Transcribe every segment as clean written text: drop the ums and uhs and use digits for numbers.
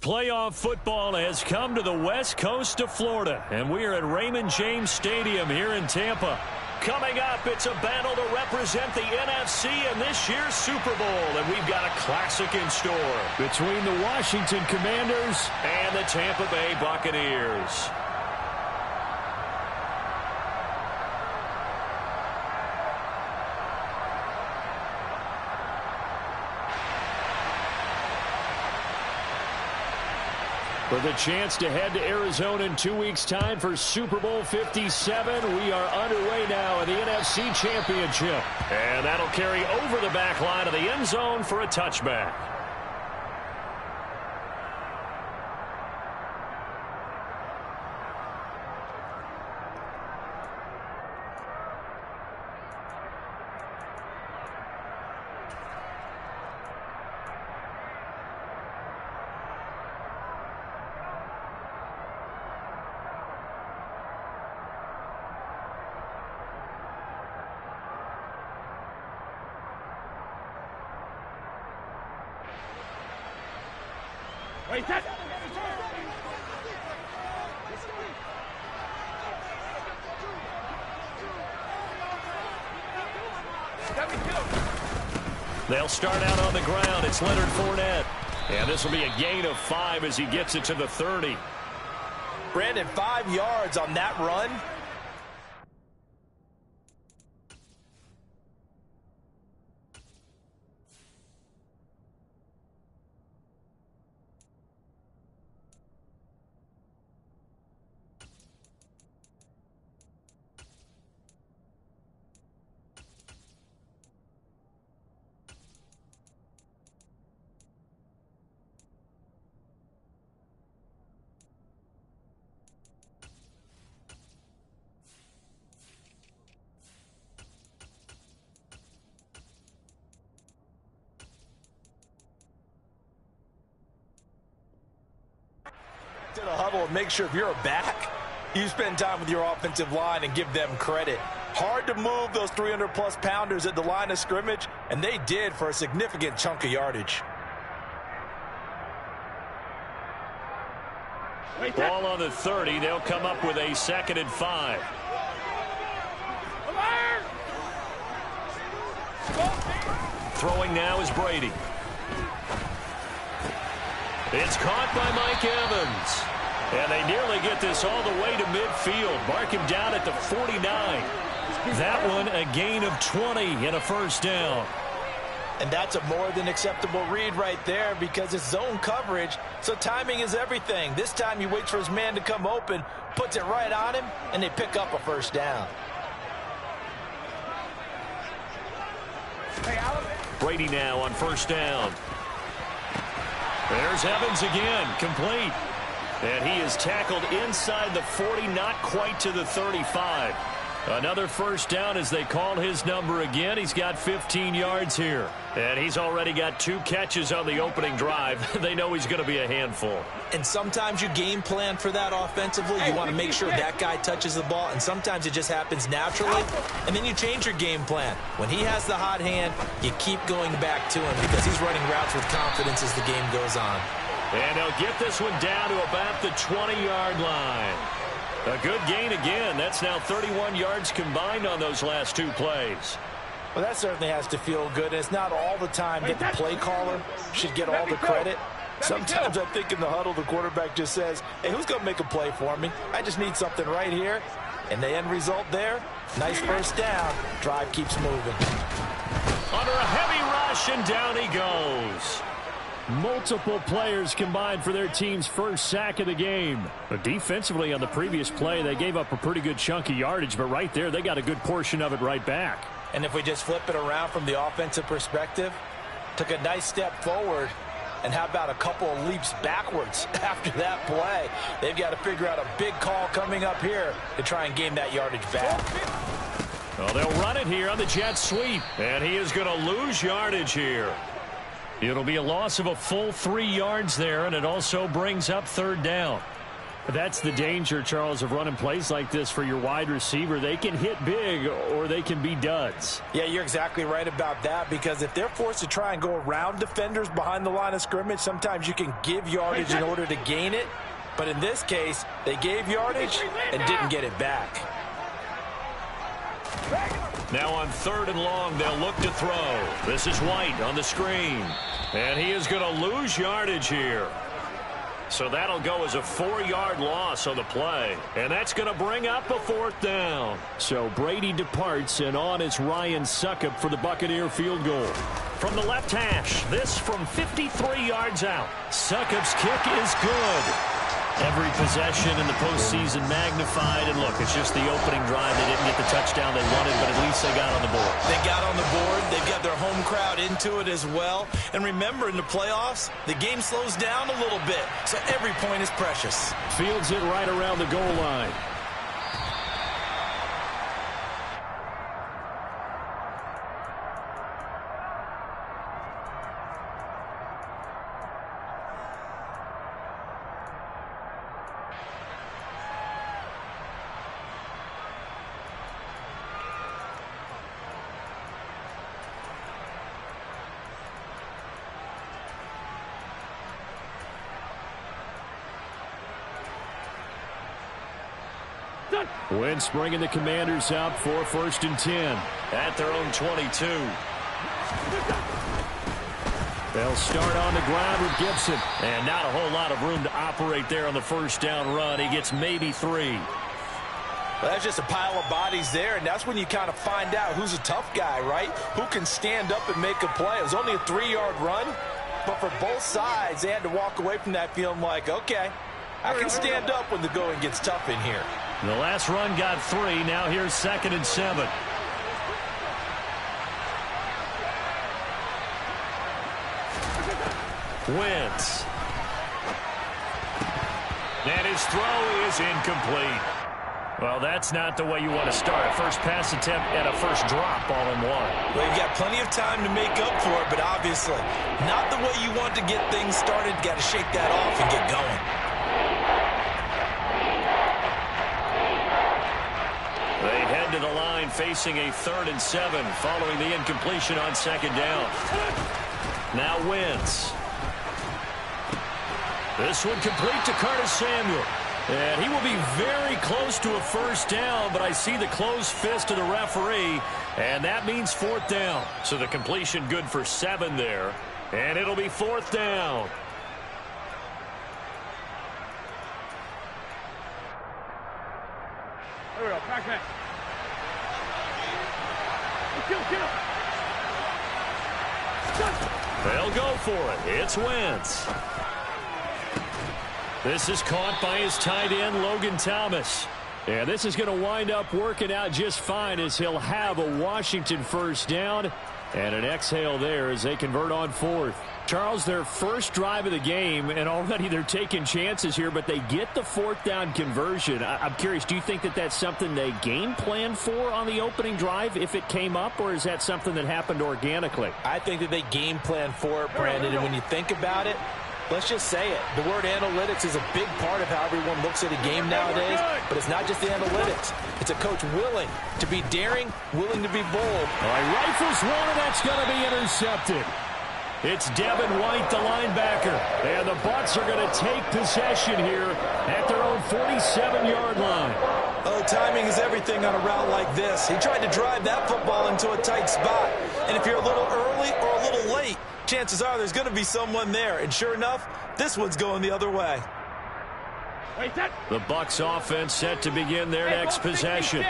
Playoff football has come to the west coast of Florida, and we are at Raymond James Stadium here in Tampa. Coming up, it's a battle to represent the NFC in this year's Super Bowl, and we've got a classic in store between the Washington Commanders and the Tampa Bay Buccaneers. For the chance to head to Arizona in 2 weeks' time for Super Bowl 57, we are underway now in the NFC Championship. And that'll carry over the back line of the end zone for a touchback. Wait, that. They'll start out on the ground. It's Leonard Fournette. And this will be a gain of 5 as he gets it to the 30. Brandon, 5 yards on that run. To the huddle and make sure if you're a back, you spend time with your offensive line and give them credit. Hard to move those 300-plus pounders at the line of scrimmage, and they did for a significant chunk of yardage. Ball on the 30. They'll come up with a 2nd and 5. Throwing now is Brady. It's caught by Mike Evans. And they nearly get this all the way to midfield. Mark him down at the 49. That one a gain of 20 and a first down. And that's a more than acceptable read right there because it's zone coverage, so timing is everything. This time he waits for his man to come open, puts it right on him, and they pick up a first down. Brady now on first down. There's Evans again, complete. And he is tackled inside the 40, not quite to the 35. Another first down as they call his number again. He's got 15 yards here. And he's already got 2 catches on the opening drive. They know he's going to be a handful. And sometimes you game plan for that offensively. You want to make sure that guy touches the ball. And sometimes it just happens naturally. And then you change your game plan. When he has the hot hand, you keep going back to him because he's running routes with confidence as the game goes on. And they'll get this one down to about the 20-yard line. A good gain again. That's now 31 yards combined on those last 2 plays. Well, that certainly has to feel good. And it's not all the time that the play caller should get all the credit. Sometimes I think in the huddle, the quarterback just says, hey, who's going to make a play for me? I just need something right here. And the end result there, nice first down. Drive keeps moving. Under a heavy rush, and down he goes. Multiple players combined for their team's first sack of the game. But defensively on the previous play, they gave up a pretty good chunk of yardage, but right there, they got a good portion of it right back. And if we just flip it around from the offensive perspective, took a nice step forward, and how about a couple of leaps backwards after that play? They've got to figure out a big call coming up here to try and gain that yardage back. Well, they'll run it here on the jet sweep, and he is going to lose yardage here. It'll be a loss of a full 3 yards there, and it also brings up 3rd down. That's the danger, Charles, of running plays like this for your wide receiver. They can hit big or they can be duds. Yeah, you're exactly right about that, because if they're forced to try and go around defenders behind the line of scrimmage, sometimes you can give yardage in order to gain it. But in this case, they gave yardage and didn't get it back. Now on 3rd and long, they'll look to throw. This is White on the screen. And he is going to lose yardage here. So that'll go as a 4-yard loss on the play. And that's going to bring up a 4th down. So Brady departs, and on is Ryan Succop for the Buccaneer field goal. From the left hash, this from 53 yards out. Succop's kick is good. Every possession in the postseason magnified. And look, it's just the opening drive. They didn't get the touchdown they wanted, but at least they got on the board. They got on the board. They've got their home crowd into it as well. And remember, in the playoffs, the game slows down a little bit, so every point is precious. Fields it right around the goal line. Wentz bringing the Commanders out for 1st and 10 at their own 22. They'll start on the ground with Gibson. And not a whole lot of room to operate there on the 1st down run. He gets maybe 3. Well, that's just a pile of bodies there, and that's when you kind of find out who's a tough guy, right? Who can stand up and make a play. It was only a 3-yard run, but for both sides, they had to walk away from that feeling like, okay, I can stand up when the going gets tough in here. The last run got 3. Now here's 2nd and 7. Wentz. And his throw is incomplete. Well, that's not the way you want to start. First pass attempt and a first drop all in one. Well, you've got plenty of time to make up for it, but obviously not the way you want to get things started. Got to shake that off and get going. They head to the line facing a 3rd and 7 following the incompletion on 2nd down. Now Wentz. This one complete to Curtis Samuel. And he will be very close to a 1st down, but I see the closed fist of the referee, and that means 4th down. So the completion good for 7 there, and it'll be 4th down. There we go. Back. They'll go for it. It's Wentz. This is caught by his tight end, Logan Thomas. And this is going to wind up working out just fine as he'll have a Washington 1st down. And an exhale there as they convert on 4th. Charles, their first drive of the game, and already they're taking chances here, but they get the 4th down conversion. I'm curious, do you think that that's something they game planned for on the opening drive if it came up, or is that something that happened organically? I think that they game planned for it, Brandon, and when you think about it, let's just say it. The word analytics is a big part of how everyone looks at a game nowadays, but it's not just the analytics. It's a coach willing to be daring, willing to be bold. All right, rifles one, and that's going to be intercepted. It's Devin White, the linebacker, and the Bucs are going to take possession here at their own 47-yard line. Oh, timing is everything on a route like this. He tried to drive that football into a tight spot, and if you're a little early or a little late, chances are there's going to be someone there. And sure enough, this one's going the other way. The Bucs offense set to begin their next possession.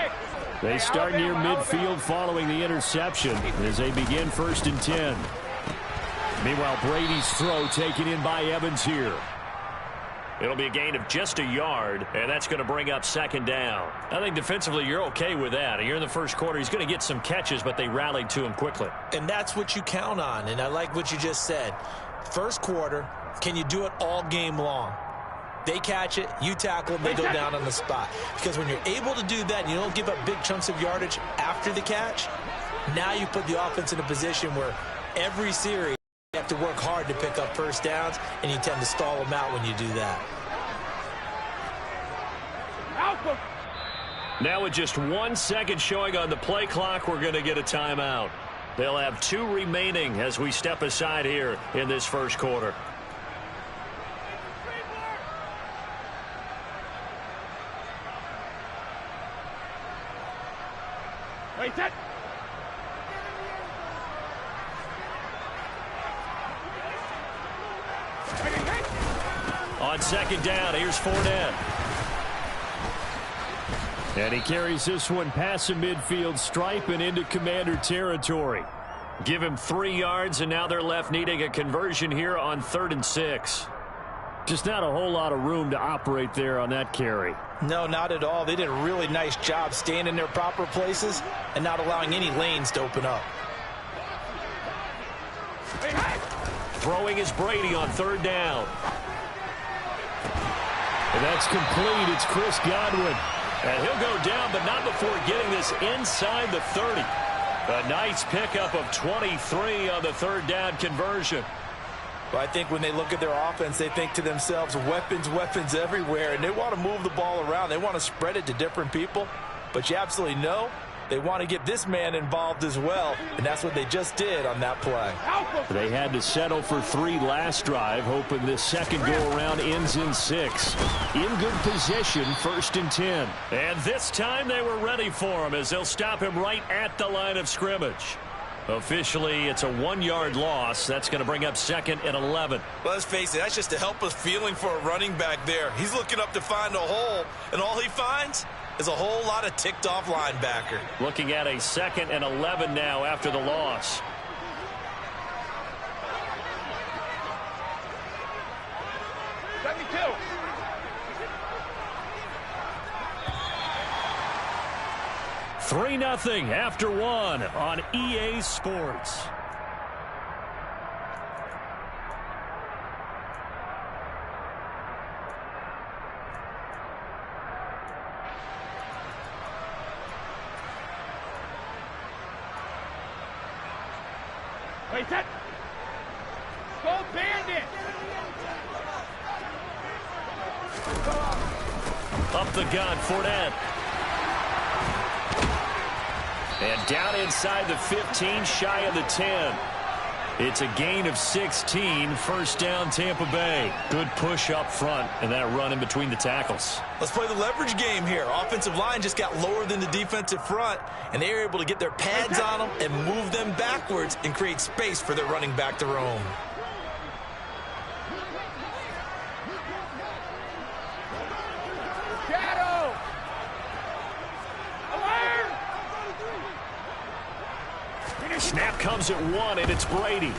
They start near midfield following the interception as they begin 1st and 10. Meanwhile, Brady's throw taken in by Evans here. It'll be a gain of just a yard, and that's going to bring up 2nd down. I think defensively you're okay with that. You're in the first quarter. He's going to get some catches, but they rallied to him quickly. And that's what you count on, and I like what you just said. First quarter, can you do it all game long? They catch it, you tackle them, they go down on the spot. Because when you're able to do that and you don't give up big chunks of yardage after the catch, now you put the offense in a position where every series you have to work hard to pick up 1st downs, and you tend to stall them out when you do that. Now with just 1 second showing on the play clock, we're going to get a timeout. They'll have 2 remaining as we step aside here in this first quarter. On second down, here's Fournette. And he carries this one past the midfield stripe and into Commander territory. Give him 3 yards, and now they're left needing a conversion here on 3rd and 6. Just not a whole lot of room to operate there on that carry. No, not at all. They did a really nice job staying in their proper places and not allowing any lanes to open up. Throwing is Brady on 3rd down. And that's complete. It's Chris Godwin. And he'll go down, but not before getting this inside the 30. A nice pickup of 23 on the 3rd down conversion. Well, I think when they look at their offense, they think to themselves, weapons, weapons everywhere, and they want to move the ball around. They want to spread it to different people, but you absolutely know they want to get this man involved as well, and that's what they just did on that play. They had to settle for 3 last drive, hoping this second go-around ends in 6. In good position, 1st and 10. And this time they were ready for him as they'll stop him right at the line of scrimmage. Officially, it's a 1-yard loss. That's going to bring up 2nd and 11. Let's face it, that's just a helpless feeling for a running back there. He's looking up to find a hole, and all he finds is a whole lot of ticked-off linebacker. Looking at a 2nd and 11 now after the loss. Three 3-0 after 1 on EA Sports. Wait, that. Go Bandit. Up the gun, Fournette. And down inside the 15, shy of the 10. It's a gain of 16, 1st down Tampa Bay. Good push up front and that run in between the tackles. Let's play the leverage game here. Offensive line just got lower than the defensive front, and they were able to get their pads on them and move them backwards and create space for their running back to roam. Snap comes at 1, and it's Brady.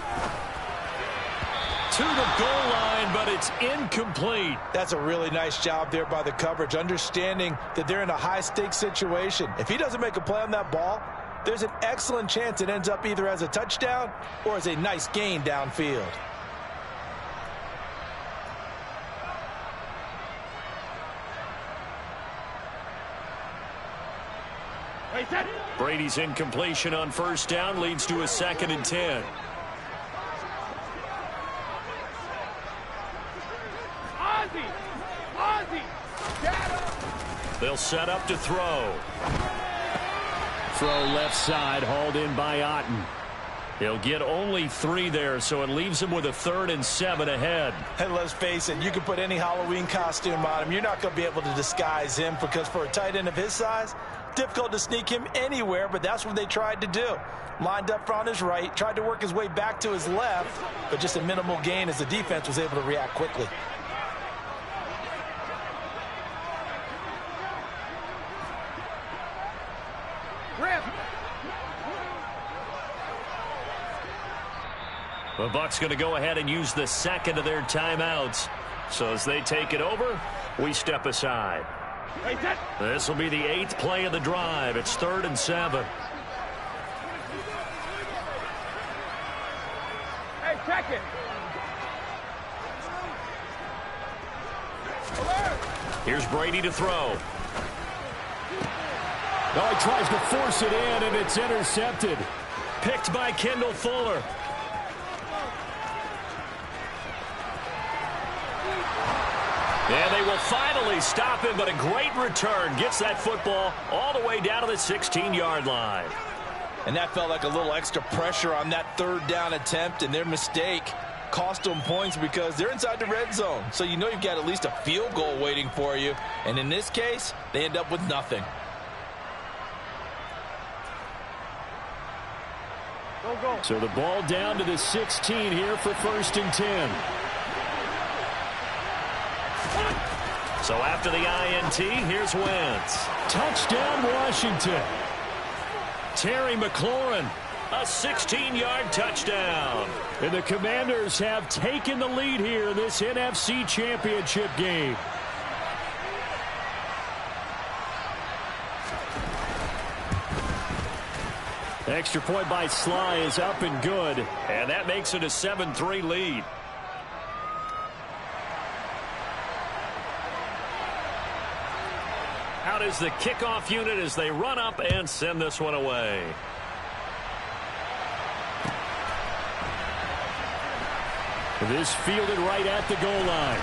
To the goal line, but it's incomplete. That's a really nice job there by the coverage, understanding that they're in a high-stakes situation. If he doesn't make a play on that ball, there's an excellent chance it ends up either as a touchdown or as a nice gain downfield. Brady's incompletion on 1st down leads to a 2nd and 10. They'll set up to throw. Throw left side, hauled in by Otten. He'll get only 3 there, so it leaves him with a 3rd and 7 ahead. And let's face it, you can put any Halloween costume on him. You're not going to be able to disguise him, because for a tight end of his size, difficult to sneak him anywhere, but that's what they tried to do. Lined up on his right, tried to work his way back to his left, but just a minimal gain as the defense was able to react quickly. The Bucs going to go ahead and use the 2nd of their timeouts. So as they take it over, we step aside. This will be the 8th play of the drive. It's 3rd and 7. Hey, check it. Here's Brady to throw. Oh, he tries to force it in, and it's intercepted. Picked by Kendall Fuller. And they will finally stop him, but a great return. Gets that football all the way down to the 16-yard line. And that felt like a little extra pressure on that third down attempt, and their mistake cost them points because they're inside the red zone. So you know you've got at least a field goal waiting for you. And in this case, they end up with nothing. Go. So the ball down to the 16 here for 1st and 10. So after the INT, here's Wentz. Touchdown, Washington. Terry McLaurin, a 16-yard touchdown. And the Commanders have taken the lead here in this NFC Championship game. Extra point by Sly is up and good. And that makes it a 7-3 lead. Out is the kickoff unit as they run up and send this one away. This fielded right at the goal line.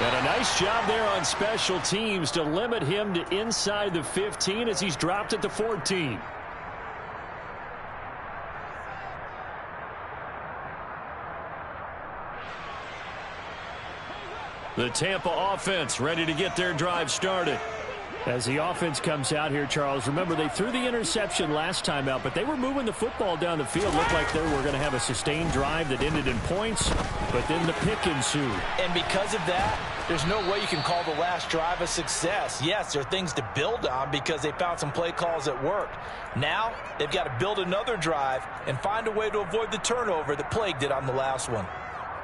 And a nice job there on special teams to limit him to inside the 15 as he's dropped at the 14. The Tampa offense ready to get their drive started. As the offense comes out here, Charles, remember they threw the interception last time out, but they were moving the football down the field. Looked like they were going to have a sustained drive that ended in points, but then the pick ensued. And because of that, there's no way you can call the last drive a success. Yes, there are things to build on because they found some play calls that worked. Now, they've got to build another drive and find a way to avoid the turnover that plagued it on the last one.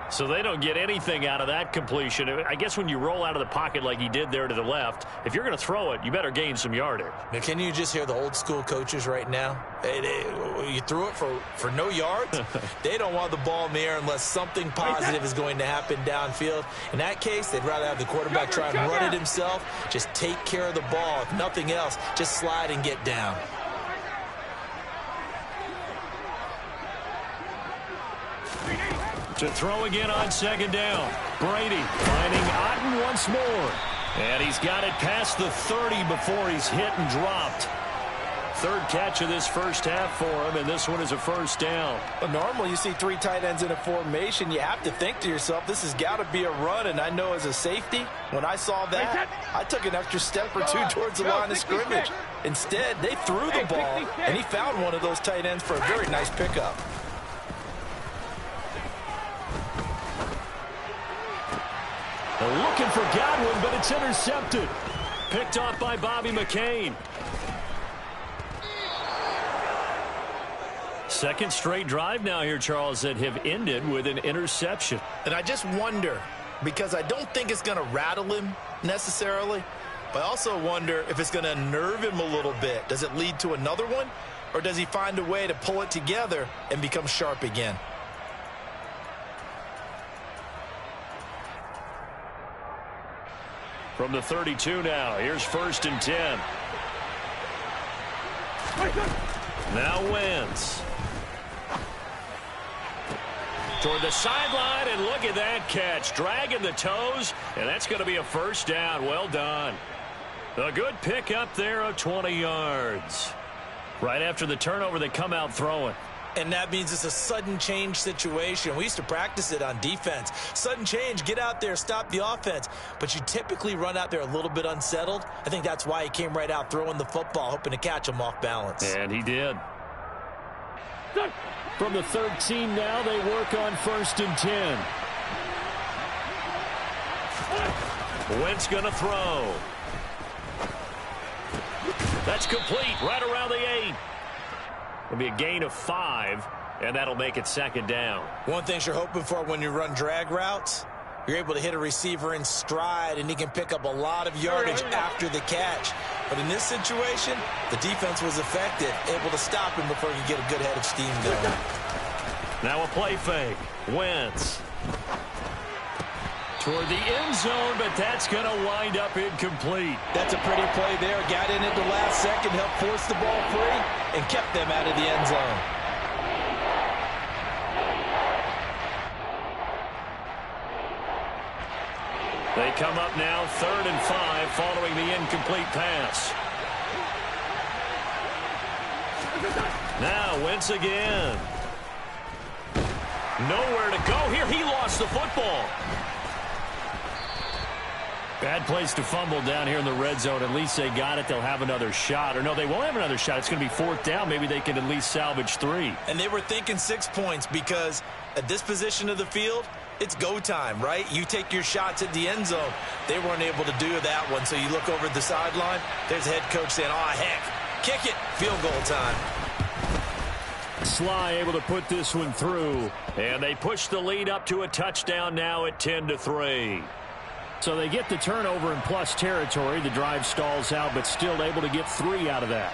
So they don't get anything out of that completion. I guess when you roll out of the pocket like he did there to the left, if you're going to throw it, you better gain some yardage. Now, can you just hear the old school coaches right now? You threw it for no yards? They don't want the ball in the air unless something positive is going to happen downfield. In that case, they'd rather have the quarterback try and run it himself. Just take care of the ball. If nothing else, just slide and get down. To throw again on 2nd down. Brady finding Otten once more. And he's got it past the 30 before he's hit and dropped. 3rd catch of this first half for him, and this one is a 1st down. Well, normally you see 3 tight ends in a formation. You have to think to yourself, this has got to be a run. And I know as a safety, when I saw that, I took an extra step or two towards the line of scrimmage. Instead, they threw the ball, and he found one of those tight ends for a very nice pickup. They're looking for Godwin, but it's intercepted. Picked off by Bobby McCain. 2nd straight drive now here, Charles, that have ended with an interception. And I just wonder, because I don't think it's going to rattle him necessarily, but I also wonder if it's going to nerve him a little bit. Does it lead to another one, or does he find a way to pull it together and become sharp again? From the 32 now, here's 1st and 10. Now Wentz. Toward the sideline, and look at that catch. Dragging the toes, and that's going to be a 1st down. Well done. A good pick up there of 20 yards. Right after the turnover, they come out throwing. And that means it's a sudden change situation. We used to practice it on defense. Sudden change, get out there, stop the offense. But you typically run out there a little bit unsettled. I think that's why he came right out throwing the football, hoping to catch him off balance. And he did. From the 13 now, they work on 1st and 10. Wentz going to throw. That's complete right around the 8. It'll be a gain of 5, and that'll make it 2nd down. One thing you're hoping for when you run drag routes, you're able to hit a receiver in stride, and he can pick up a lot of yardage after the catch. But in this situation, the defense was effective, able to stop him before he could get a good head of steam going. Now a play fake. Wentz. Toward the end zone, but that's going to wind up incomplete. That's a pretty play there. Got in at the last second, helped force the ball free, and kept them out of the end zone. They come up now 3rd and 5 following the incomplete pass. Now Wentz again. Nowhere to go here. He lost the football. Bad place to fumble down here in the red zone. At least they got it. They'll have another shot. Or no, they won't have another shot. It's going to be 4th down. Maybe they can at least salvage 3. And they were thinking 6 points because at this position of the field, it's go time, right? You take your shots at the end zone. They weren't able to do that one. So you look over at the sideline. There's the head coach saying, oh, heck, kick it. Field goal time. Sly able to put this one through. And they push the lead up to a touchdown now at 10-3. So they get the turnover in plus territory. The drive stalls out, but still able to get 3 out of that.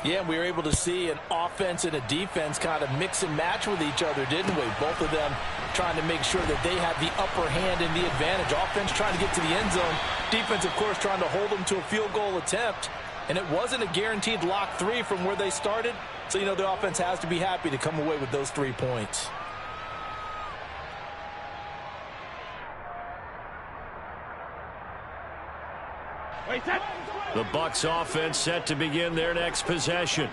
Yeah, we were able to see an offense and a defense kind of mix and match with each other, didn't we? Both of them trying to make sure that they have the upper hand and the advantage. Offense trying to get to the end zone. Defense, of course, trying to hold them to a field goal attempt. And it wasn't a guaranteed lock 3 from where they started. So, you know, the offense has to be happy to come away with those 3 points. The Bucs offense set to begin their next possession.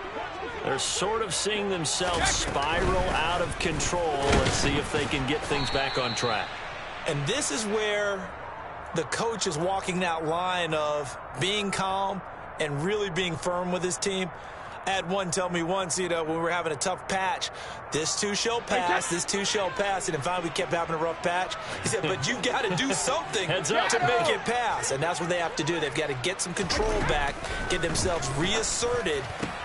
They're sort of seeing themselves spiral out of control. Let's see if they can get things back on track. And this is where the coach is walking that line of being calm and really being firm with his team. I had one tell me once, you know, when we were having a tough patch, this too shall pass, this too shall pass. And then finally we kept having a rough patch. He said, but you got to do something to make it pass. And that's what they have to do. They've got to get some control back, get themselves reasserted,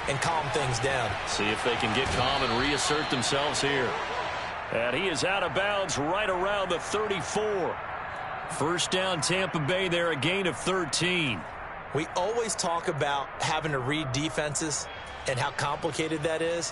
and calm things down. See if they can get calm and reassert themselves here. And he is out of bounds right around the 34. First down, Tampa Bay there, a gain of 13. We always talk about having to read defenses and how complicated that is.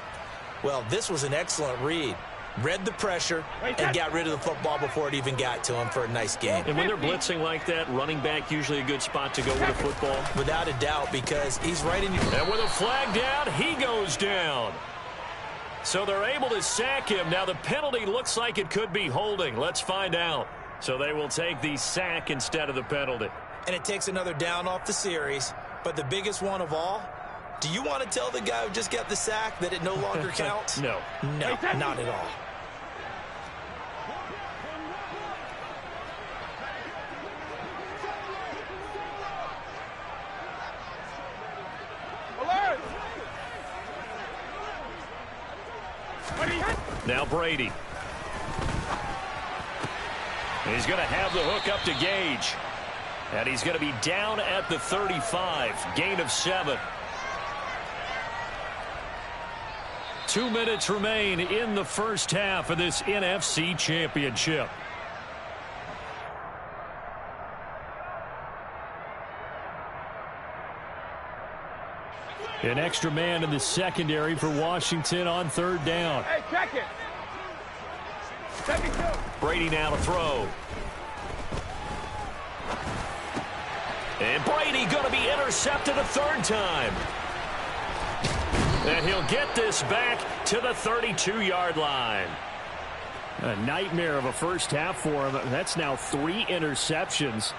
Well, this was an excellent read. Read the pressure and got rid of the football before it even got to him for a nice game. And when they're blitzing like that, running back usually a good spot to go with a football. Without a doubt, because he's right in your... And with a flag down, he goes down. So they're able to sack him. Now the penalty looks like it could be holding. Let's find out. So they will take the sack instead of the penalty. And it takes another down off the series. But the biggest one of all, do you want to tell the guy who just got the sack that it no longer counts? No. No, not at all. Now Brady. He's going to have the hook up to Gage. And he's going to be down at the 35. Gain of 7. 2 minutes remain in the first half of this NFC Championship. An extra man in the secondary for Washington on 3rd down. Hey, check it. 72. Brady now to throw. And Brady going to be intercepted a 3rd time. And he'll get this back to the 32-yard line. A nightmare of a first half for him. That's now 3 interceptions.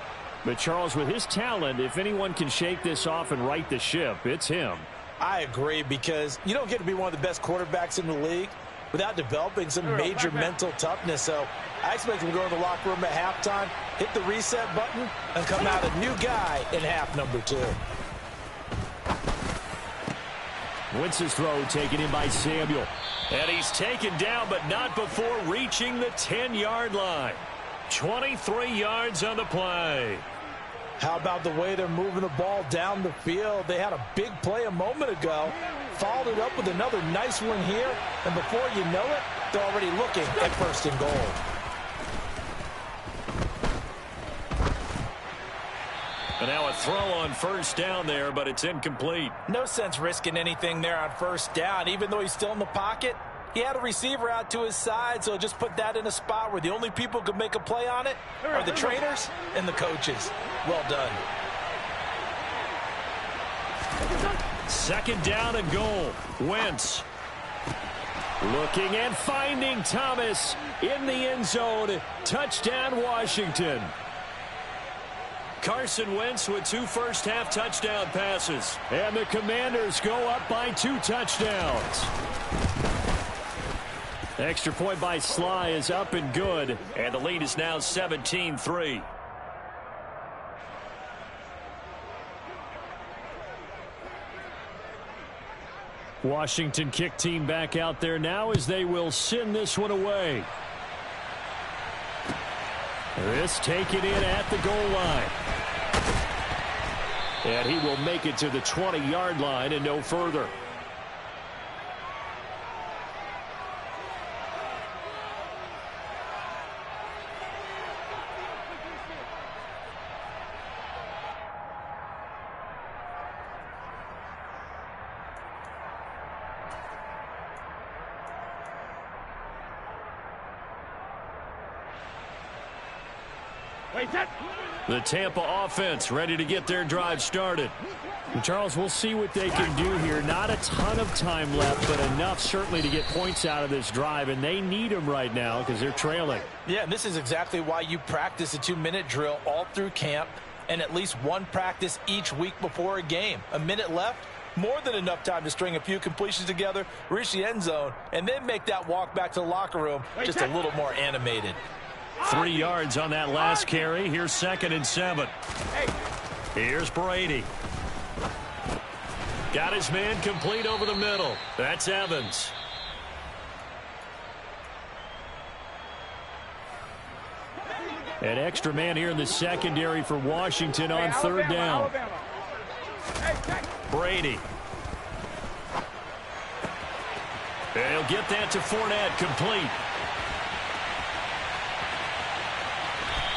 But Charles, with his talent, if anyone can shake this off and right the ship, it's him. I agree, because you don't get to be one of the best quarterbacks in the league without developing some major mental toughness. So I expect him to go in the locker room at halftime, hit the reset button, and come out a new guy in half number 2. Wentz's throw taken in by Samuel. And he's taken down, but not before reaching the 10-yard line. 23 yards on the play. How about the way they're moving the ball down the field? They had a big play a moment ago, followed it up with another nice one here, and before you know it, they're already looking at 1st and goal. And now a throw on 1st down there, but it's incomplete. No sense risking anything there on 1st down. Even though he's still in the pocket, he had a receiver out to his side, so just put that in a spot where the only people who can make a play on it are the trainers and the coaches. Well done. 2nd down and goal. Wentz looking and finding Thomas in the end zone. Touchdown, Washington. Carson Wentz with 2 first-half touchdown passes. And the Commanders go up by 2 touchdowns. Extra point by Sly is up and good. And the lead is now 17-3. Washington kick team back out there now as they will send this one away. This taken in at the goal line. And he will make it to the 20-yard line and no further. The Tampa offense ready to get their drive started. And Charles, we'll see what they can do here. Not a ton of time left, but enough certainly to get points out of this drive, and they need them right now because they're trailing. Yeah, and this is exactly why you practice a 2-minute drill all through camp and at least one practice each week before a game. A minute left, more than enough time to string a few completions together, reach the end zone, and then make that walk back to the locker room just a little more animated. 3 yards on that last carry. Here's 2nd and 7. Here's Brady. Got his man complete over the middle. That's Evans. An extra man here in the secondary for Washington on 3rd down. Brady. And he'll get that to Fournette, complete.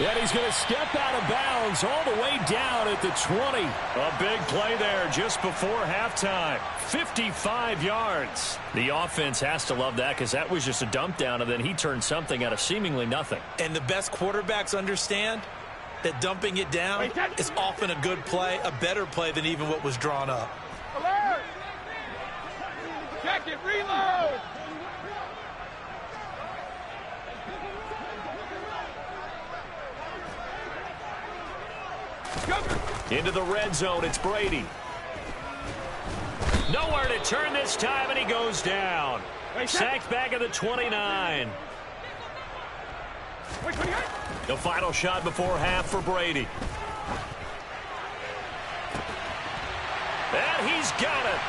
And he's going to step out of bounds all the way down at the 20. A big play there just before halftime. 55 yards. The offense has to love that because that was just a dump down, and then he turned something out of seemingly nothing. And the best quarterbacks understand that dumping it down is often a good play, a better play than even what was drawn up. Alert! Check it, reload! Into the red zone, it's Brady. Nowhere to turn this time, and he goes down. Sacked back at the 29. The final shot before half for Brady. And he's got it.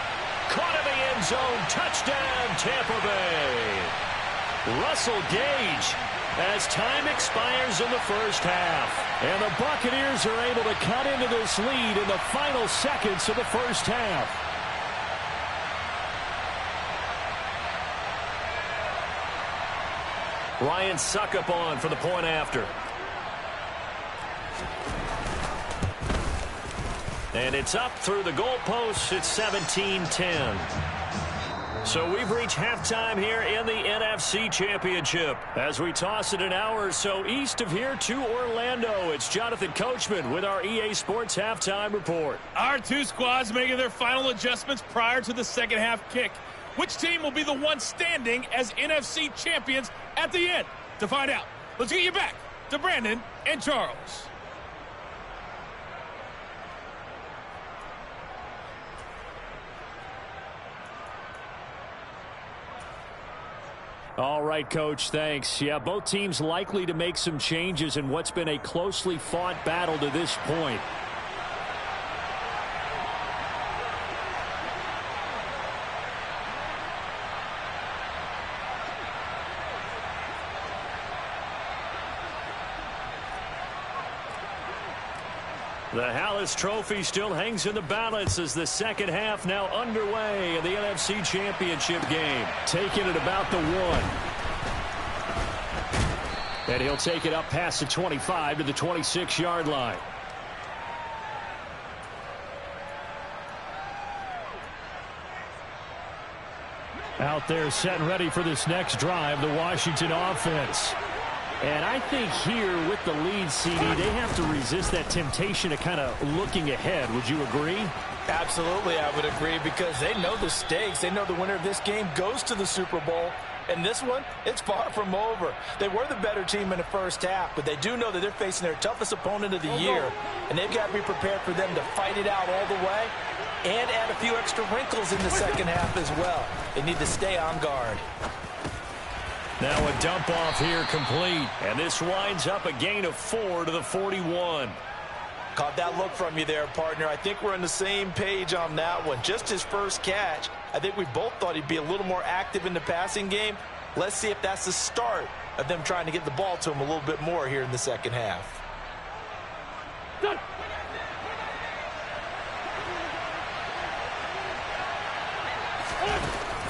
Caught in the end zone. Touchdown, Tampa Bay. Russell Gage as time expires in the first half. And the Buccaneers are able to cut into this lead in the final seconds of the first half. Ryan Suckup on for the point after. And it's up through the goalposts. It's 17-10. So we've reached halftime here in the NFC Championship. As we toss it an hour or so east of here to Orlando, it's Jonathan Coachman with our EA Sports Halftime Report. Our two squads making their final adjustments prior to the second half kick. Which team will be the one standing as NFC champions at the end? To find out, let's get you back to Brandon and Charles. All right, Coach, thanks. Yeah, both teams likely to make some changes in what's been a closely fought battle to this point. The Hallis Trophy still hangs in the balance as the second half now underway in the NFC Championship game. Taking it about the 1. And he'll take it up past the 25 to the 26-yard line. Out there set and ready for this next drive, the Washington offense. And I think here with the lead, CD, they have to resist that temptation of kind of looking ahead. Would you agree? Absolutely, I would agree, because they know the stakes. They know the winner of this game goes to the Super Bowl. And this one, it's far from over. They were the better team in the first half, but they do know that they're facing their toughest opponent of the year, and they've got to be prepared for them to fight it out all the way and add a few extra wrinkles in the second half as well. They need to stay on guard. Now a dump off here complete, and this winds up a gain of 4 to the 41. Caught that look from you there, partner. I think we're on the same page on that one. Just his first catch. I think we both thought he'd be a little more active in the passing game. Let's see if that's the start of them trying to get the ball to him a little bit more here in the second half.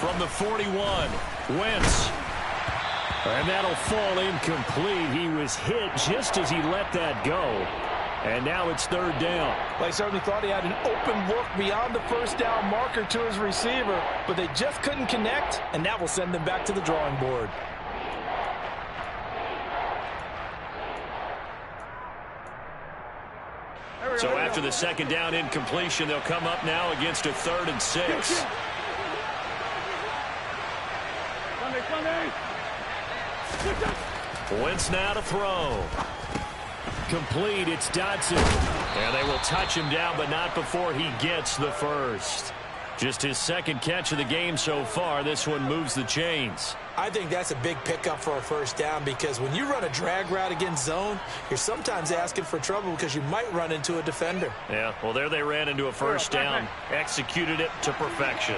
From the 41, Wentz. And that'll fall incomplete. He was hit just as he let that go. And now it's third down. Well, I certainly thought he had an open look beyond the first down marker to his receiver, but they just couldn't connect, and that will send them back to the drawing board. So after the second down incompletion, they'll come up now against a 3rd and 6. Wentz now to throw. Complete, it's Dotson. And they will touch him down, but not before he gets the first. Just his second catch of the game so far. This one moves the chains. I think that's a big pickup for a first down because when you run a drag route against zone, you're sometimes asking for trouble because you might run into a defender. Yeah, well, there they ran into a first down. Executed it to perfection.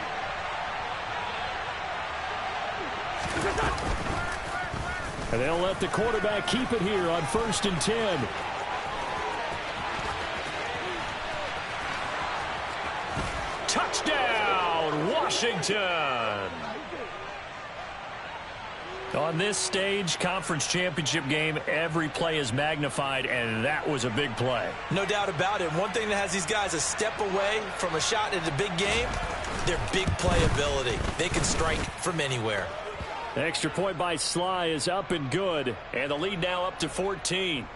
And they'll let the quarterback keep it here on 1st and 10. Touchdown, Washington! On this stage, conference championship game, every play is magnified, and that was a big play. No doubt about it. One thing that has these guys a step away from a shot at the big game, their big play ability. They can strike from anywhere. Extra point by Sly is up and good, and the lead now up to 14.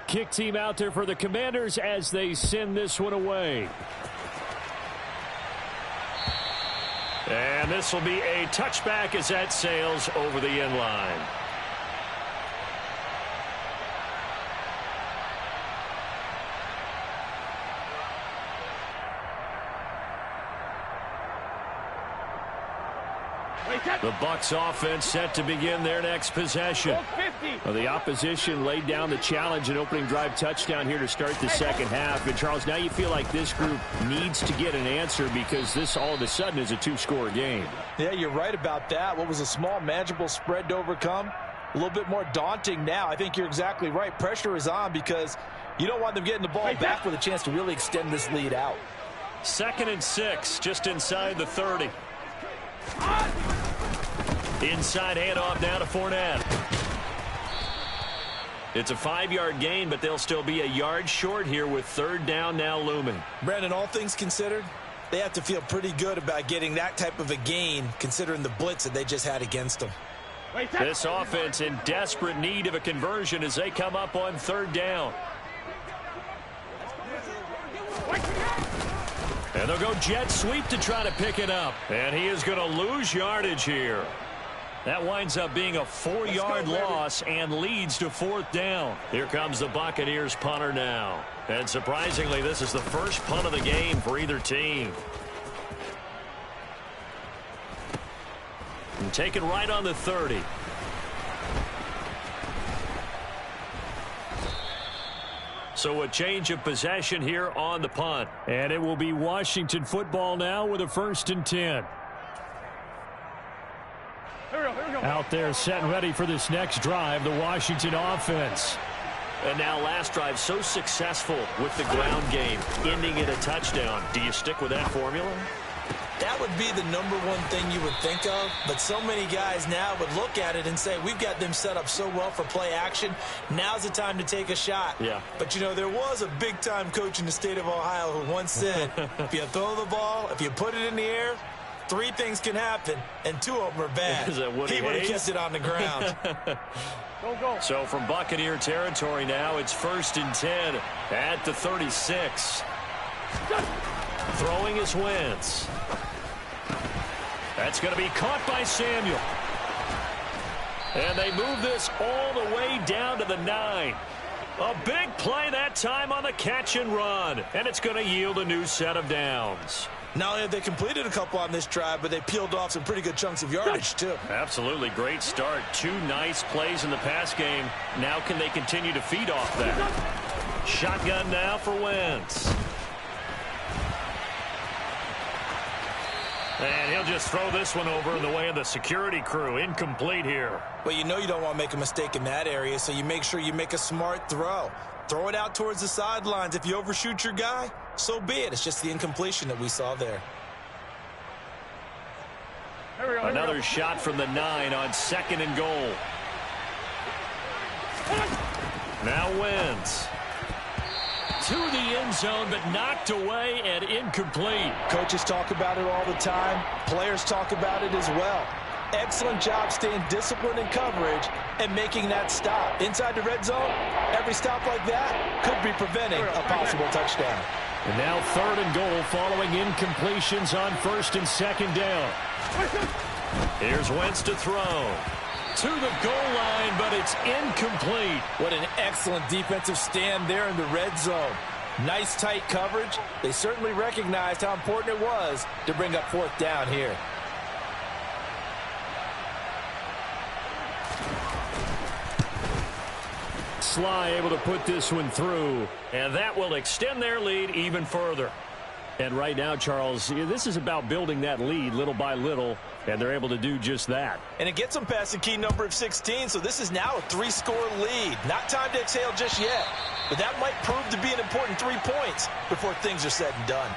Kick team out there for the Commanders as they send this one away. And this will be a touchback as that sails over the end line. The Bucs offense set to begin their next possession. Well, the opposition laid down the challenge and opening drive touchdown here to start the second half. And, Charles, now you feel like this group needs to get an answer because this all of a sudden is a 2-score game. Yeah, you're right about that. What was a small, manageable spread to overcome? A little bit more daunting now. I think you're exactly right. Pressure is on because you don't want them getting the ball back with a chance to really extend this lead out. 2nd and 6, just inside the 30. Inside handoff now to Fournette. It's a 5-yard gain, but they'll still be a yard short here with 3rd down now looming. Brandon, all things considered, they have to feel pretty good about getting that type of a gain considering the blitz that they just had against them. This offense in desperate need of a conversion as they come up on 3rd down. And they'll go jet sweep to try to pick it up. And he is going to lose yardage here. That winds up being a 4-yard loss and leads to 4th down. Here comes the Buccaneers punter now. And surprisingly, this is the first punt of the game for either team. And taken right on the 30. So a change of possession here on the punt. And it will be Washington football now with a 1st and 10. Out there set and ready for this next drive, the Washington offense. And now last drive so successful with the ground game, ending in a touchdown. Do you stick with that formula? That would be the #1 thing you would think of, but so many guys now would look at it and say, we've got them set up so well for play action. Now's the time to take a shot. Yeah. But, you know, there was a big-time coach in the state of Ohio who once said, if you throw the ball, if you put it in the air, 3 things can happen, and 2 of them are bad. Is that Woody he would have Hayes? kept it on the ground. So from Buccaneer territory now, it's 1st and 10 at the 36. Throwing is Wentz. That's going to be caught by Samuel. And they move this all the way down to the 9. A big play that time on the catch and run. And it's going to yield a new set of downs. Not only have they completed a couple on this drive, but they peeled off some pretty good chunks of yardage, too. Absolutely. Great start. 2 nice plays in the pass game. Now can they continue to feed off that? Shotgun now for Wentz. And he'll just throw this one over in the way of the security crew. Incomplete here. Well, you know you don't want to make a mistake in that area, so you make sure you make a smart throw. Throw it out towards the sidelines. If you overshoot your guy, so be it. It's just the incompletion that we saw there. Another shot from the 9 on 2nd and goal. Now Wentz. To the end zone, but knocked away and incomplete. Coaches talk about it all the time. Players talk about it as well. Excellent job staying disciplined in coverage and making that stop. Inside the red zone, every stop like that could be preventing a possible touchdown. And now 3rd and goal following incompletions on 1st and 2nd down. Here's Wentz to throw. To the goal line, but it's incomplete. What an excellent defensive stand there in the red zone. Nice tight coverage. They certainly recognized how important it was to bring up 4th down here. Sly able to put this one through, and that will extend their lead even further. And right now, Charles, this is about building that lead little by little, and they're able to do just that. And it gets them past the key number of 16, so this is now a 3-score lead. Not time to exhale just yet, but that might prove to be an important 3 points before things are said and done.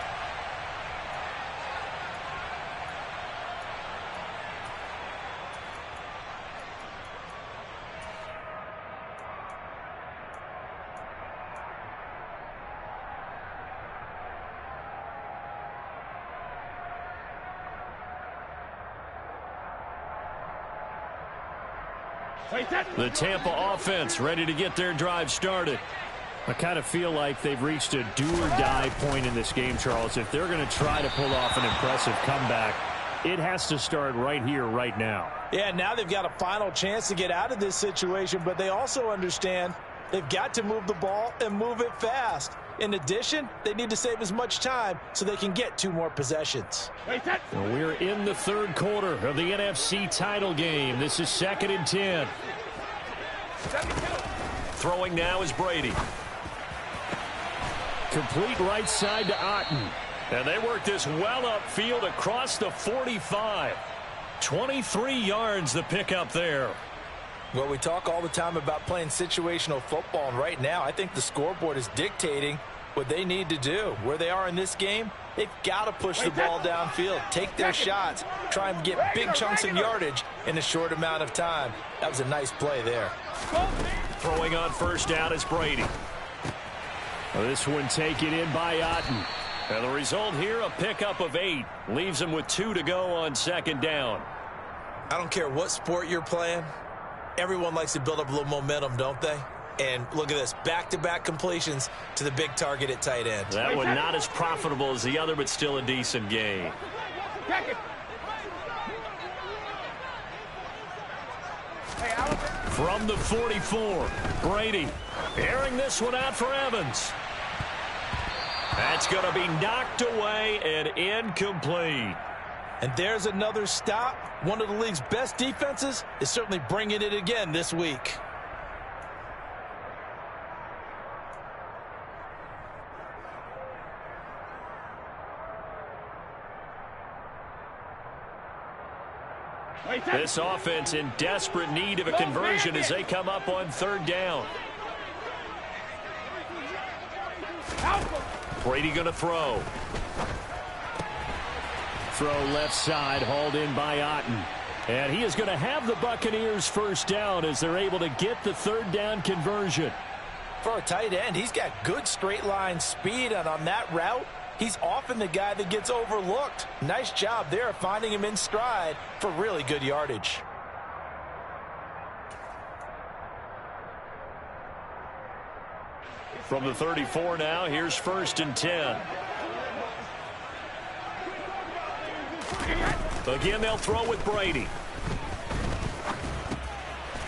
The Tampa offense ready to get their drive started. I kind of feel like they've reached a do-or-die point in this game, Charles. If they're going to try to pull off an impressive comeback, it has to start right here, right now. Yeah, now they've got a final chance to get out of this situation, but they also understand they've got to move the ball and move it fast. In addition, they need to save as much time so they can get 2 more possessions. Well, we're in the 3rd quarter of the NFC title game. This is 2nd and 10. Throwing now is Brady. Complete right side to Otten. And they work this well upfield across the 45. 23 yards the pickup there. Well, we talk all the time about playing situational football, and right now I think the scoreboard is dictating what they need to do. Where they are in this game, they've got to push the ball downfield, take their shots, try and get big chunks of yardage in a short amount of time. That was a nice play there. Throwing on 1st down is Brady. This one taken in by Otten. And the result here, a pickup of 8. Leaves him with 2 to go on 2nd down. I don't care what sport you're playing. Everyone likes to build up a little momentum, don't they? And look at this, back-to-back completions to the big target at tight end. That one not as profitable as the other, but still a decent gain. From the 44, Brady airing this one out for Evans. That's going to be knocked away and incomplete. And there's another stop. One of the league's best defenses is certainly bringing it again this week. This offense in desperate need of a conversion as they come up on 3rd down. Brady going to throw. Throw left side, hauled in by Otten. And he is going to have the Buccaneers 1st down as they're able to get the 3rd down conversion. For a tight end, he's got good straight line speed, and on that route, he's often the guy that gets overlooked. Nice job there finding him in stride for really good yardage. From the 34 now, here's 1st and 10. Again, they'll throw with Brady.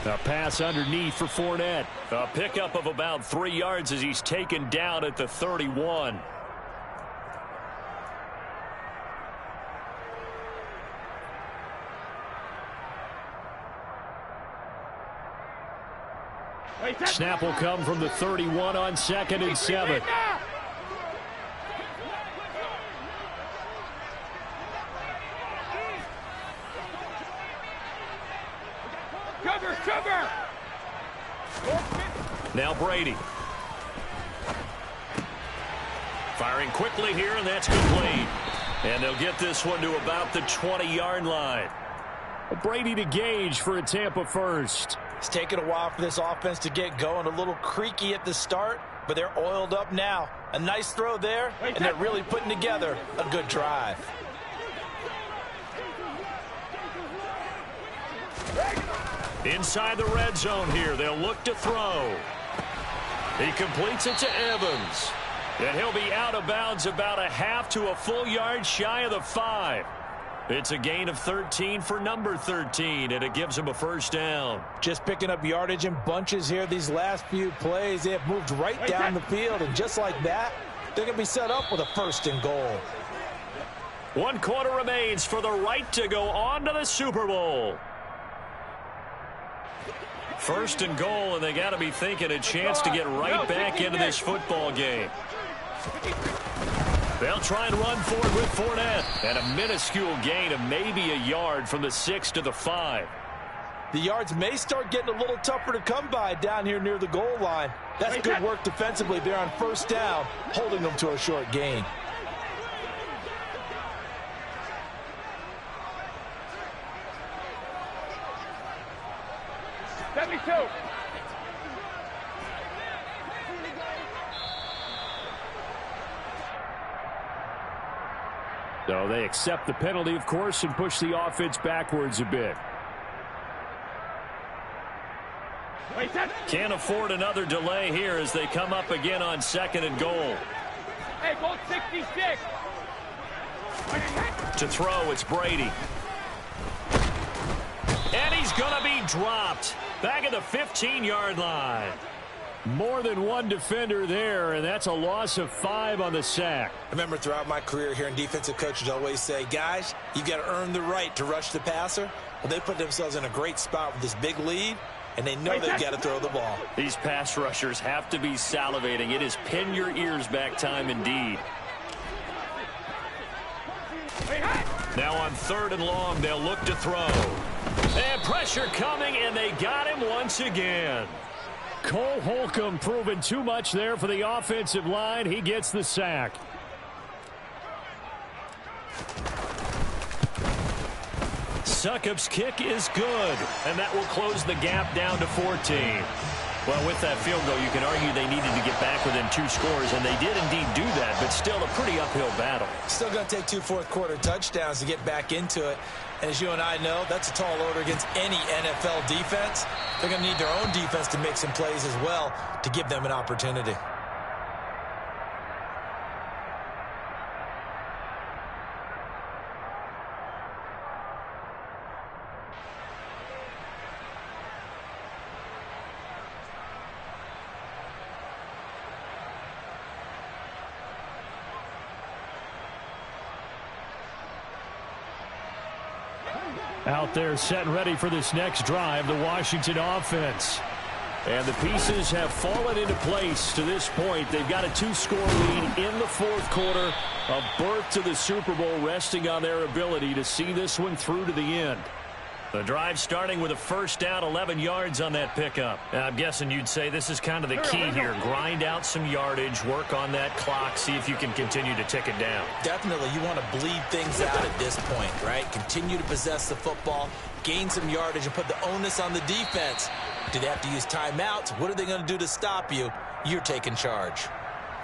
A pass underneath for Fournette. A pickup of about 3 yards as he's taken down at the 31. Snap will come from the 31 on 2nd and 7. Cover! Now Brady. Firing quickly here, and that's complete. And they'll get this one to about the 20-yard line. Brady to Gage for a Tampa first. It's taken a while for this offense to get going. A little creaky at the start, but they're oiled up now. A nice throw there, and they're really putting together a good drive. Inside the red zone here, they'll look to throw. He completes it to Evans. And he'll be out of bounds about a half to a full yard shy of the 5. It's a gain of 13 for number 13, and it gives him a first down. Just picking up yardage in bunches here these last few plays. They have moved right down the field, and just like that, they're going to be set up with a 1st and goal. 1 quarter remains for the right to go on to the Super Bowl. 1st and goal, and they got to be thinking a chance to get right back into this football game. They'll try and run forward with Fournette. And a minuscule gain of maybe a yard from the 6 to the 5. The yards may start getting a little tougher to come by down here near the goal line. That's good work defensively there on 1st down, holding them to a short gain. So they accept the penalty, of course, and push the offense backwards a bit. Can't afford another delay here as they come up again on 2nd and goal. Hey, goal 66. To throw, it's Brady. And he's going to be dropped. Back at the 15-yard line. More than one defender there, and that's a loss of 5 on the sack. I remember throughout my career here in defensive coaches always say, guys, you got to earn the right to rush the passer. Well, they put themselves in a great spot with this big lead, and they know they've got to throw the ball. These pass rushers have to be salivating. It is pin your ears back time indeed. Now on 3rd and long, they'll look to throw. And pressure coming, and they got him once again. Cole Holcomb proving too much there for the offensive line. He gets the sack. Succop's kick is good, and that will close the gap down to 14. Well, with that field goal, you can argue they needed to get back within 2 scores, and they did indeed do that, but still a pretty uphill battle. Still going to take 2 fourth-quarter touchdowns to get back into it. And as you and I know, that's a tall order against any NFL defense. They're going to need their own defense to make some plays as well to give them an opportunity. Out there set and ready for this next drive, the Washington offense. And the pieces have fallen into place to this point. They've got a 2-score lead in the 4th quarter. A berth to the Super Bowl resting on their ability to see this one through to the end. The drive starting with a 1st down, 11 yards on that pickup. And I'm guessing you'd say this is kind of the key here. Grind out some yardage, work on that clock, see if you can continue to tick it down. Definitely, you want to bleed things out at this point, right? Continue to possess the football, gain some yardage, and put the onus on the defense. Do they have to use timeouts? What are they going to do to stop you? You're taking charge.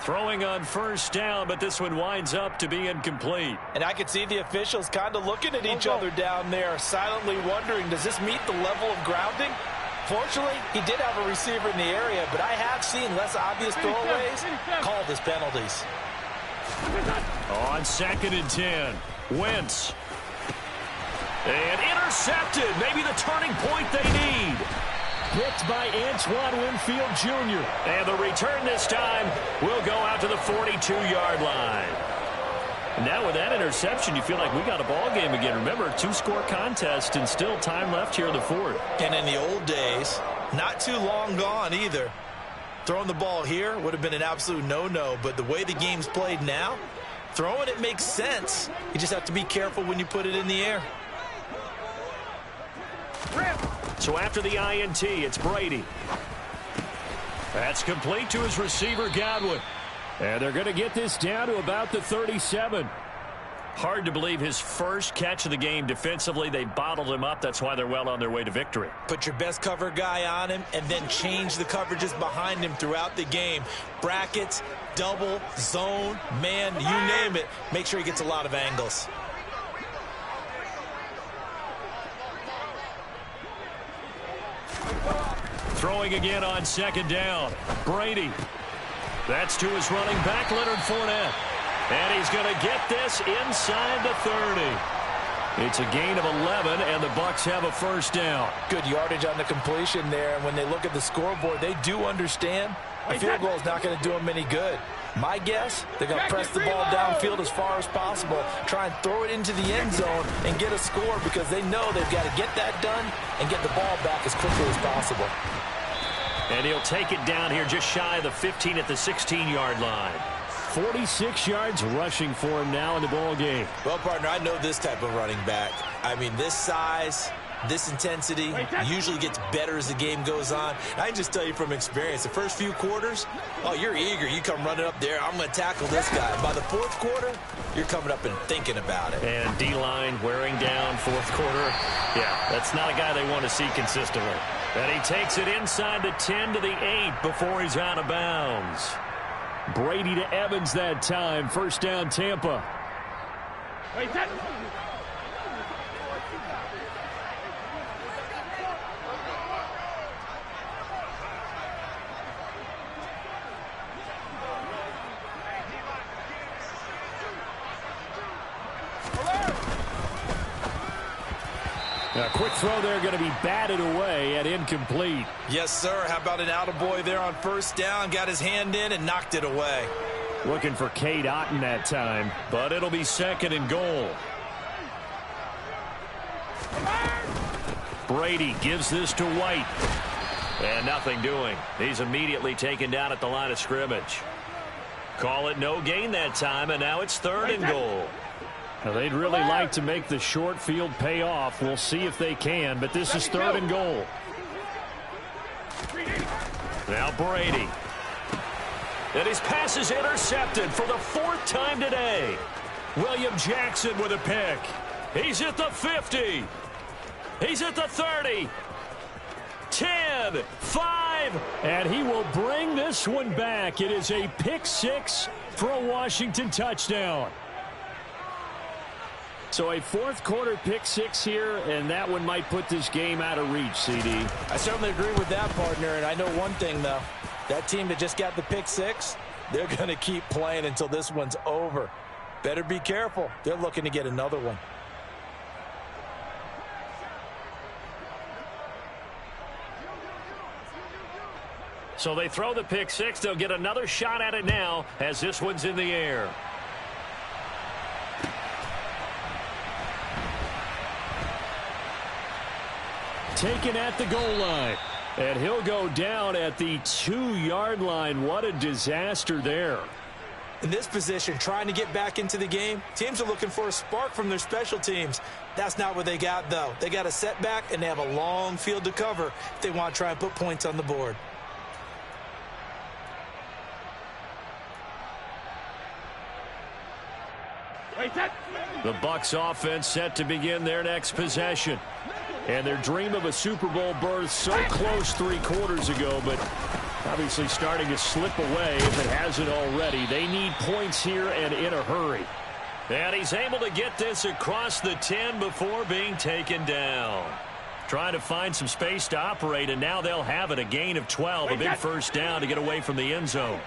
Throwing on 1st down, but this one winds up to be incomplete. And I can see the officials kind of looking at each other down there, silently wondering, does this meet the level of grounding? Fortunately, he did have a receiver in the area, but I have seen less obvious throwaways called as penalties. On 2nd and 10, Wentz. And intercepted. Maybe the turning point they need. Picked by Antoine Winfield Jr. And the return this time will go out to the 42-yard line. Now with that interception, you feel like we got a ball game again. Remember, 2-score contest and still time left here in the fourth. And in the old days, not too long gone either, throwing the ball here would have been an absolute no-no. But the way the game's played now, throwing it makes sense. You just have to be careful when you put it in the air. So after the INT, it's Brady. That's complete to his receiver, Godwin. And they're going to get this down to about the 37. Hard to believe his first catch of the game defensively. They bottled him up. That's why they're well on their way to victory. Put your best cover guy on him and then change the coverages behind him throughout the game. Brackets, double, zone, man, you name it. Make sure he gets a lot of angles. Throwing again on second down. Brady. That's to his running back, Leonard Fournette. And he's going to get this inside the 30. It's a gain of 11, and the Bucs have a first down. Good yardage on the completion there. And when they look at the scoreboard, they do understand a field goal is not going to do them any good. My guess, they're going to press the ball downfield as far as possible, try and throw it into the end zone and get a score because they know they've got to get that done and get the ball back as quickly as possible. And he'll take it down here just shy of the 15 at the 16-yard line. 46 yards rushing for him now in the ball game. Well, partner, I know this type of running back. I mean, this size, this intensity usually gets better as the game goes on. I can just tell you from experience, the first few quarters, oh, you're eager. You come running up there, I'm going to tackle this guy. By the fourth quarter, you're coming up and thinking about it. And D-line wearing down fourth quarter. Yeah, that's not a guy they want to see consistently. And he takes it inside the 10 to the 8 before he's out of bounds. Brady to Evans that time. First down, Tampa. A quick throw there going to be batted away and incomplete. Yes, sir. How about an attaboy there on first down? Got his hand in and knocked it away. Looking for Cade Otton that time, but it'll be second and goal. Brady gives this to White. And nothing doing. He's immediately taken down at the line of scrimmage. Call it no gain that time, and now it's third and goal. Now, they'd really like to make the short field pay off. We'll see if they can, but this is third and goal. Now Brady. And his pass is intercepted for the fourth time today. William Jackson with a pick. He's at the 50. He's at the 30. 10, 5, and he will bring this one back. It is a pick six for a Washington touchdown. So a fourth quarter pick six here, and that one might put this game out of reach, CD. I certainly agree with that, partner, and I know one thing, though. That team that just got the pick six, they're going to keep playing until this one's over. Better be careful. They're looking to get another one. So they throw the pick six. They'll get another shot at it now as this one's in the air. Taken at the goal line. And he'll go down at the 2-yard line. What a disaster there. In this position, trying to get back into the game, teams are looking for a spark from their special teams. That's not what they got, though. They got a setback, and they have a long field to cover if they want to try and put points on the board. The Bucs offense set to begin their next possession. And their dream of a Super Bowl berth so close 3 quarters ago, but obviously starting to slip away if it hasn't already. They need points here and in a hurry. And he's able to get this across the 10 before being taken down. Trying to find some space to operate, and now they'll have it. A gain of 12, a big first down to get away from the end zone.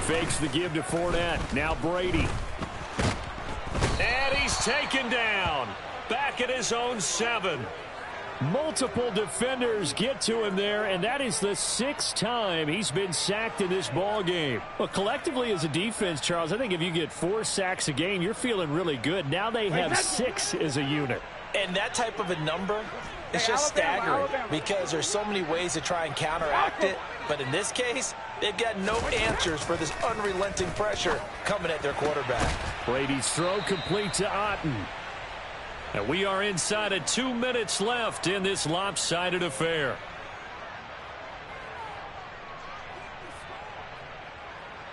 fakes the give to Fournette. Now Brady. And he's taken down. Back at his own 7. Multiple defenders get to him there, and that is the 6th time he's been sacked in this ball game. Well, collectively as a defense, Charles, I think if you get 4 sacks a game, you're feeling really good. Now they have 6 as a unit. And that type of a number is just staggering because there's so many ways to try and counteract it. But in this case, they've got no answers for this unrelenting pressure coming at their quarterback. Brady's throw complete to Otten. And we are inside of 2 minutes left in this lopsided affair.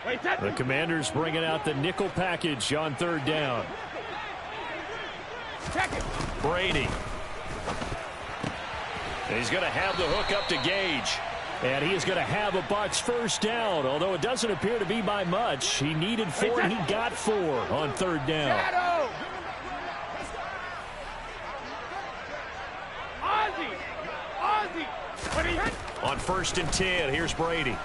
The Commanders bringing out the nickel package on 3rd down. Brady. And he's going to have the hook up to Gage. And he is going to have a Bucs first down, although it doesn't appear to be by much. He needed 4, and he got 4 on 3rd down. On 1st and 10, here's Brady.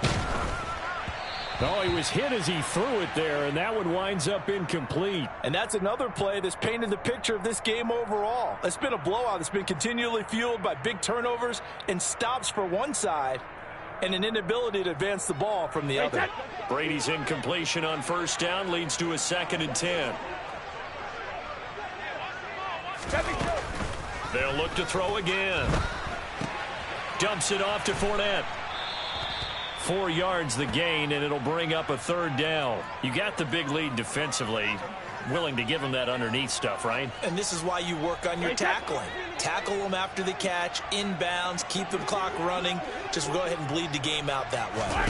Oh, he was hit as he threw it there, and that one winds up incomplete. And that's another play that's painted the picture of this game overall. It's been a blowout that's been continually fueled by big turnovers and stops for one side and an inability to advance the ball from the other. Brady's incompletion on 1st down leads to a 2nd and 10. They'll look to throw again. Dumps it off to Fournette. 4 yards the gain, and it'll bring up a 3rd down. You got the big lead defensively. Willing to give them that underneath stuff, right? And this is why you work on your tackling. Tackle them after the catch, inbounds, keep the clock running. Just go ahead and bleed the game out that way.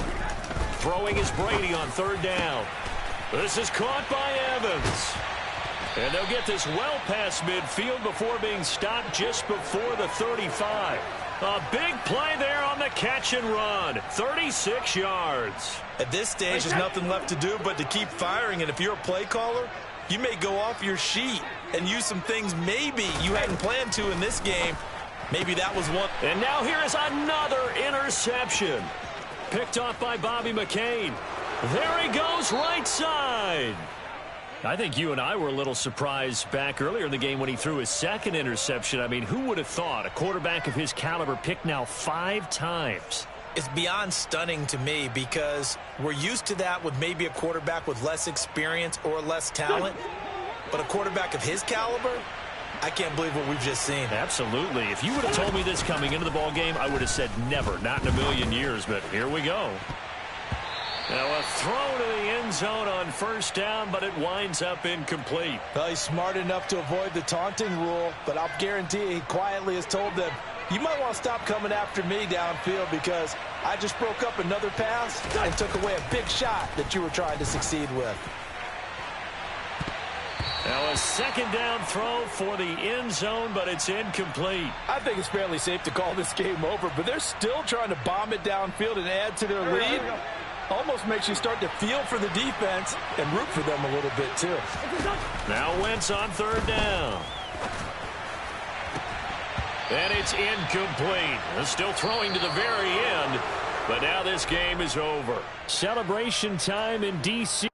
Throwing is Brady on 3rd down. This is caught by Evans. And they'll get this well past midfield before being stopped just before the 35. A big play there on the catch and run. 36 yards. At this stage, there's nothing left to do but to keep firing. And if you're a play caller, you may go off your sheet and use some things maybe you hadn't planned to in this game. Maybe that was one. And now here is another interception. Picked off by Bobby McCain. There he goes, right side. I think you and I were a little surprised back earlier in the game when he threw his 2nd interception. I mean, who would have thought a quarterback of his caliber picked now 5 times? It's beyond stunning to me because we're used to that with maybe a quarterback with less experience or less talent. But a quarterback of his caliber, I can't believe what we've just seen. Absolutely. If you would have told me this coming into the ballgame, I would have said never, not in a million years. But here we go. Now a throw to the end zone on 1st down, but it winds up incomplete. Well, he's smart enough to avoid the taunting rule, but I'll guarantee he quietly has told them, you might want to stop coming after me downfield because I just broke up another pass and took away a big shot that you were trying to succeed with. Now a 2nd down throw for the end zone, but it's incomplete. I think it's fairly safe to call this game over, but they're still trying to bomb it downfield and add to their lead. Almost makes you start to feel for the defense and root for them a little bit, too. Now Wentz on 3rd down. And it's incomplete. They're still throwing to the very end, but now this game is over. Celebration time in D.C.